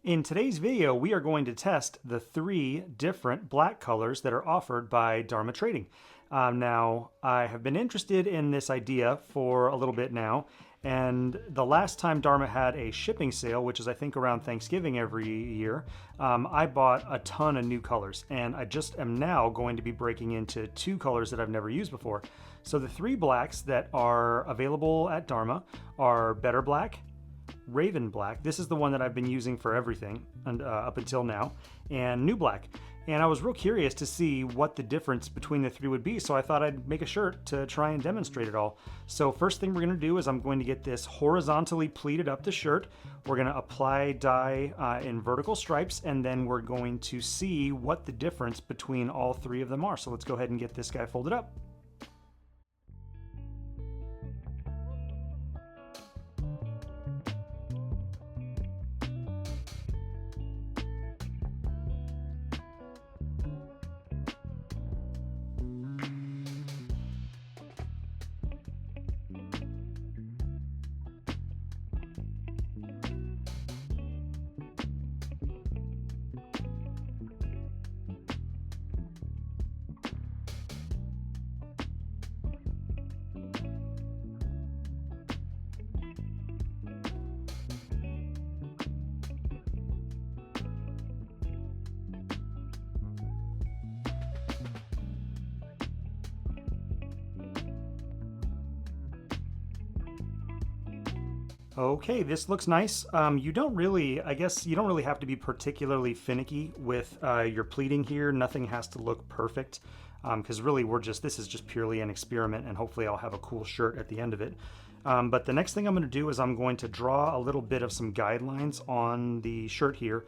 In today's video, we are going to test the 3 different black colors that are offered by Dharma Trading. Now, I have been interested in this idea for a little bit now, and the last time Dharma had a shipping sale, which is I think around Thanksgiving every year, I bought a ton of new colors, and I just am now going to be breaking into 2 colors that I've never used before. So the 3 blacks that are available at Dharma are Better Black, Raven Black. This is the one that I've been using for everything and up until now, and New Black. And I was real curious to see what the difference between the 3 would be, so I thought I'd make a shirt to try and demonstrate it all. So first thing we're going to do is I'm going to get this horizontally pleated up the shirt. We're going to apply dye in vertical stripes, and then we're going to see what the difference between all 3 of them are. So let's go ahead and get this guy folded up. Okay, this looks nice. You don't really, I guess you don't really have to be particularly finicky with your pleating here. Nothing has to look perfect because really this is just purely an experiment, and hopefully I'll have a cool shirt at the end of it. But the next thing I'm going to do is I'm going to draw a little bit of some guidelines on the shirt here,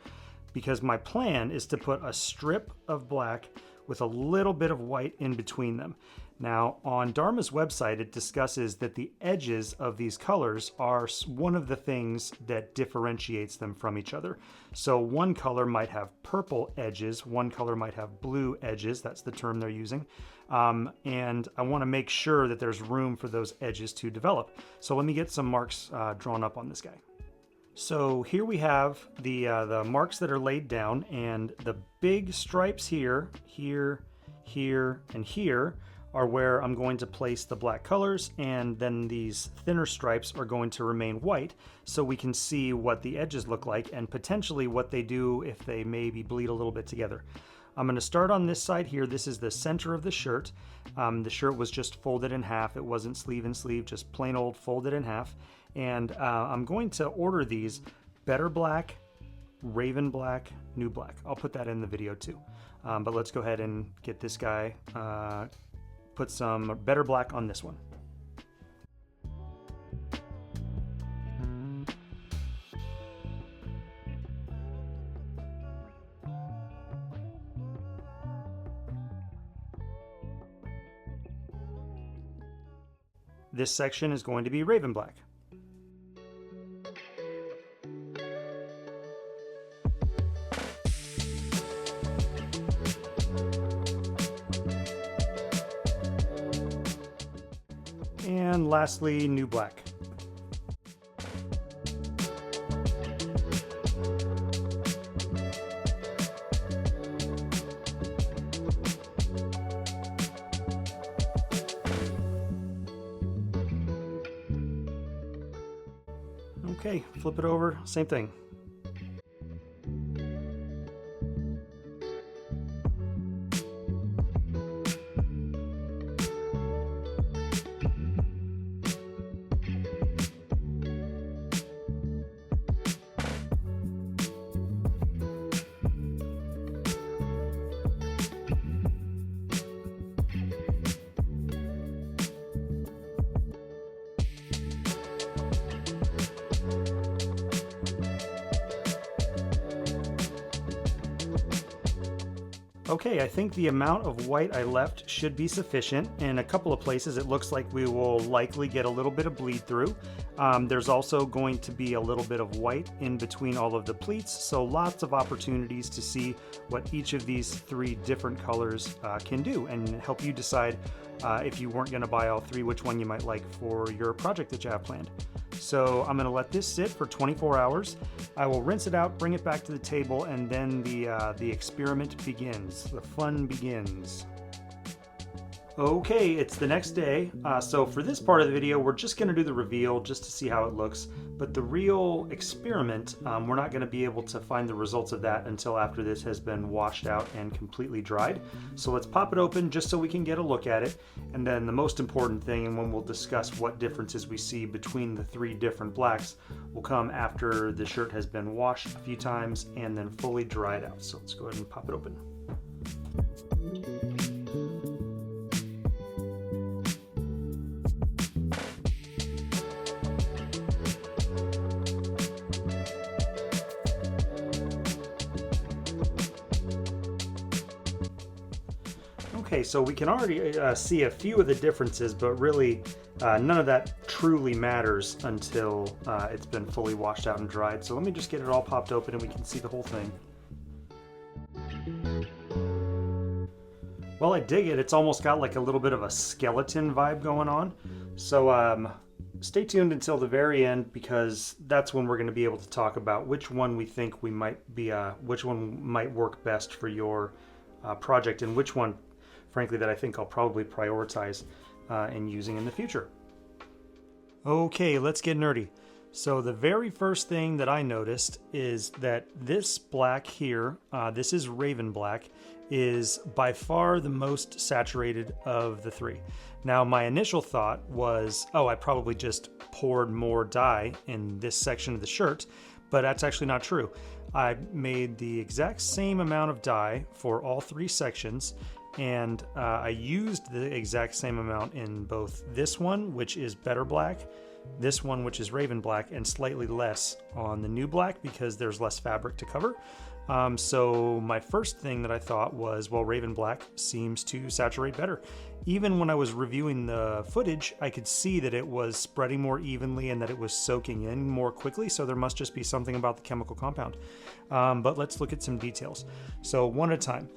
because my plan is to put a strip of black with a little bit of white in between them. Now, on Dharma's website, it discusses that the edges of these colors are one of the things that differentiates them from each other. So one color might have purple edges, one color might have blue edges, that's the term they're using. And I want to make sure that there's room for those edges to develop. So let me get some marks drawn up on this guy. So here we have the marks that are laid down, and the big stripes here, and here are where I'm going to place the black colors, and then these thinner stripes are going to remain white, so we can see what the edges look like and potentially what they do if they maybe bleed a little bit together. I'm going to start on this side here. This is the center of the shirt. The shirt was just folded in half. It wasn't sleeve and sleeve, just plain old folded in half. And I'm going to order these Better Black, Raven Black, New Black. I'll put that in the video too. But let's go ahead and get this guy, put some Better Black on this one. This section is going to be Raven Black. And lastly, New Black. Okay, flip it over, same thing. Okay, I think the amount of white I left should be sufficient. In a couple of places it looks like we will likely get a little bit of bleed through. There's also going to be a little bit of white in between all of the pleats, so lots of opportunities to see what each of these 3 different colors can do and help you decide if you weren't going to buy all 3, which one you might like for your project that you have planned. So I'm gonna let this sit for 24 hours. I will rinse it out, bring it back to the table, and then the experiment begins. The fun begins. Okay, it's the next day. So for this part of the video, we're just gonna do the reveal just to see how it looks. But the real experiment, we're not gonna be able to find the results of that until after this has been washed out and completely dried. So let's pop it open just so we can get a look at it. And then the most important thing, and when we'll discuss what differences we see between the three different blacks, will come after the shirt has been washed a few times and then fully dried out. So let's go ahead and pop it open. Okay, so we can already see a few of the differences, but really none of that truly matters until it's been fully washed out and dried. So let me just get it all popped open and we can see the whole thing. Well, I dig it. It's almost got like a little bit of a skeleton vibe going on. So stay tuned until the very end, because that's when we're going to be able to talk about which one we think we might be, which one might work best for your project, and which one, frankly, that I think I'll probably prioritize in using in the future. Okay, let's get nerdy. So the very first thing that I noticed is that this black here, this is Raven Black, is by far the most saturated of the three. Now, my initial thought was, oh, I probably just poured more dye in this section of the shirt, but that's actually not true. I made the exact same amount of dye for all three sections, and I used the exact same amount in both this one, which is Better Black, this one, which is Raven Black, and slightly less on the New Black because there's less fabric to cover. So my first thing that I thought was, well, Raven Black seems to saturate better. Even when I was reviewing the footage, I could see that it was spreading more evenly and that it was soaking in more quickly, so there must just be something about the chemical compound. But let's look at some details. So one at a time.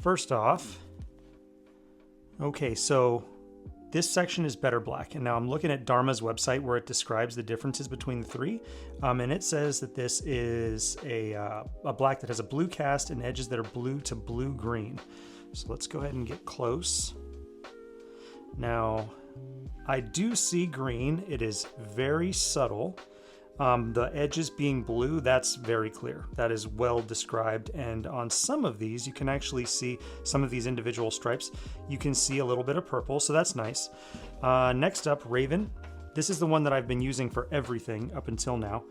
First off, okay, so this section is Better Black, and now I'm looking at Dharma's website where it describes the differences between the three, and it says that this is a black that has a blue cast and edges that are blue to blue-green. So let's go ahead and get close. Now, I do see green. It is very subtle. The edges being blue, that's very clear. That is well described, and on some of these, you can actually see some of these individual stripes. You can see a little bit of purple, so that's nice. Next up, Raven. This is the one that I've been using for everything up until now.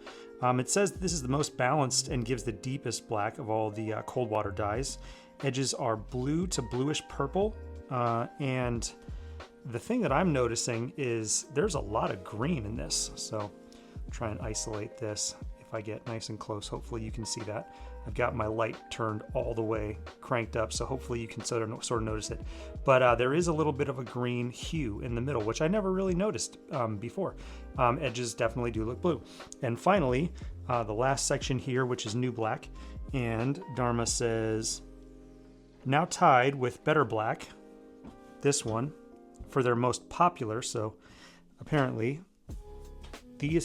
It says this is the most balanced and gives the deepest black of all the cold water dyes. Edges are blue to bluish purple, and the thing that I'm noticing is there's a lot of green in this, so try and isolate this. If I get nice and close, hopefully you can see that. I've got my light turned all the way cranked up, so hopefully you can sort of notice it. But there is a little bit of a green hue in the middle, which I never really noticed before. Edges definitely do look blue. And finally, the last section here, which is New Black, and Dharma says, now tied with Better Black, this one, for their most popular, so apparently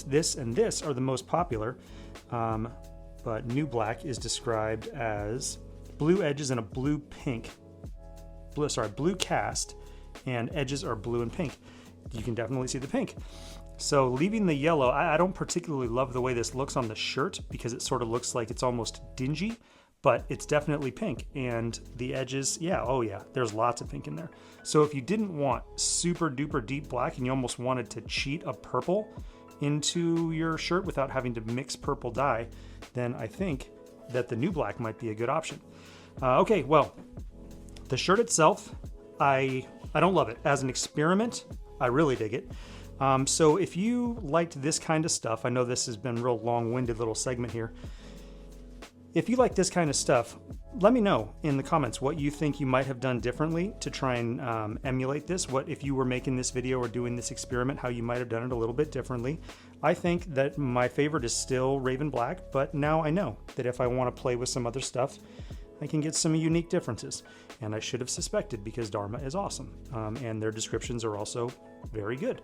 this and this are the most popular, but New Black is described as blue edges and a blue cast, and edges are blue and pink. You can definitely see the pink. So leaving the yellow, I don't particularly love the way this looks on the shirt because it sort of looks like it's almost dingy, but it's definitely pink. And the edges, yeah, oh yeah, there's lots of pink in there. So if you didn't want super duper deep black and you almost wanted to cheat a purple into your shirt without having to mix purple dye, then I think that the New Black might be a good option. Okay, well, the shirt itself, I don't love it. As an experiment, I really dig it. So if you liked this kind of stuff, I know this has been a real long-winded little segment here. If you like this kind of stuff, let me know in the comments what you think you might have done differently to try and emulate this. What if you were making this video or doing this experiment, how you might have done it a little bit differently. I think that my favorite is still Raven Black, but now I know that if I want to play with some other stuff, I can get some unique differences. And I should have suspected because Dharma is awesome. And their descriptions are also very good.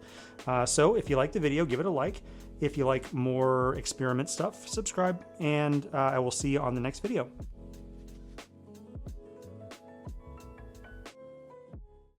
So if you like the video, give it a like. If you like more experiment stuff, subscribe, and I will see you on the next video.